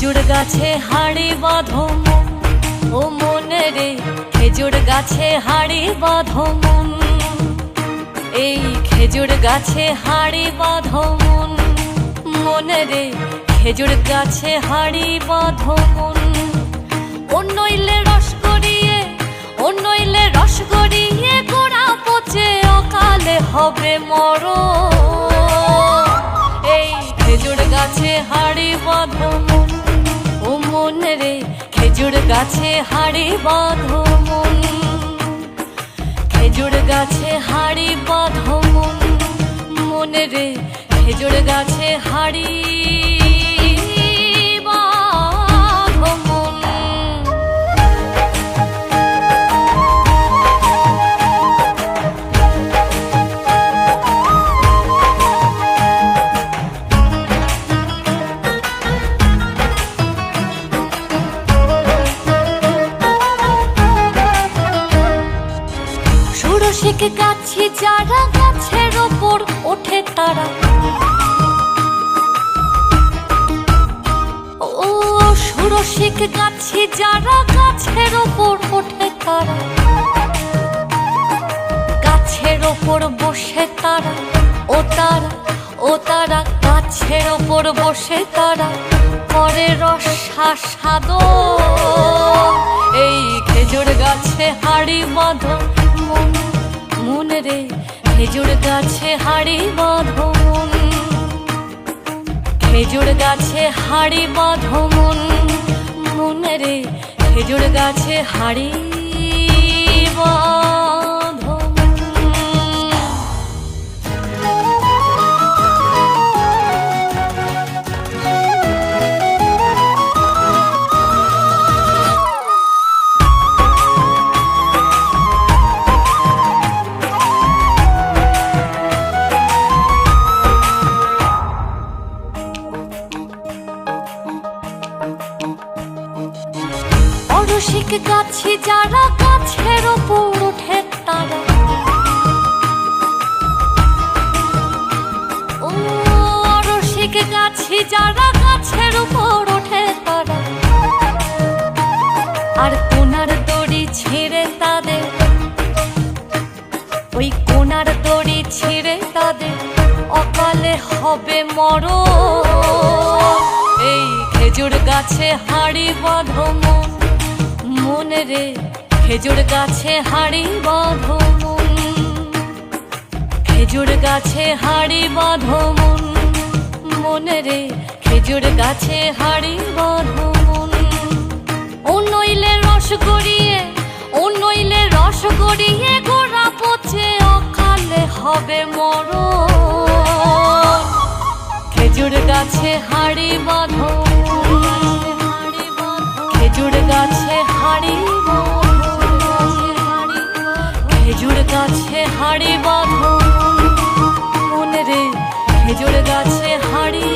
খেজুর গাছে হাড়ি বাঁধো ও মনে রে, খেজুর গাছে হাড়ি বাঁধো মন। এই খেজুর গাছে হাড়ি বাঁধো মন, মনে রে খেজুর গাছে হাড়ি বাঁধো মন। ও নইলে রস গড়িয়ে, ও নইলে রস গড়িয়ে গোড়া পচে অকালে হবে মরণ। এই খেজুর গাছে হাড়ি বাঁধো মন ও মনে রে, খেজুর গাছে হাড়ি বাঁধো মন। খেজুর গাছে হাড়ি বাঁধো মন, মনে রে খেজুর গাছে হাড়ি বাঁধো মন। ষোড়শিক গাছি যারা গাছের ওপর ওঠে তারা, ও ষোড়শিক গাছি যারা গাছের ওপর ওঠে তারা, গাছের ওপর বসে তারা, ও তারা ও তারা গাছের ওপর বসে তারা করে রসাস্বাদন। এই খেজুর গাছে হাড়ি বাঁধো মন, মনে রে খেজুর গাছে হাড়ি বাঁধো মন। খেজুর গাছে হাড়ি বাঁধো মন, মনে রে খেজুর গাছে হাড়ি বাঁধো মন। অরশিক গাছি যারা গাছের ওপর ওঠে তারা, ও অরশিক গাছি যারা গাছের ওপর ওঠে তারা, আর কোনার দড়ি ছিঁড়ে তাদের, ওই কোনার দড়ি ছিঁড়ে তাদের অকালে হবে মরণ। এই খেজুর গাছে হাড়ি বাঁধো মন, মনে রে খেজুর গাছে হাড়ি বাঁধো মন। খেজুর গাছে হাড়ি বাঁধো মন, মনে রে খেজুর গাছে হাড়ি বাঁধো মন। ও নইলে রস গড়িয়ে, ও নইলে রস গড়িয়ে গোড়া পচে অকালে হবে মরণ। খেজুর গাছে হাড়ি বাঁধো, খেজুর গাছে হাড়ি বাঁধো, খেজুর গাছে হাড়ি বাঁধো মনে রে খেজুর গাছে হাড়ি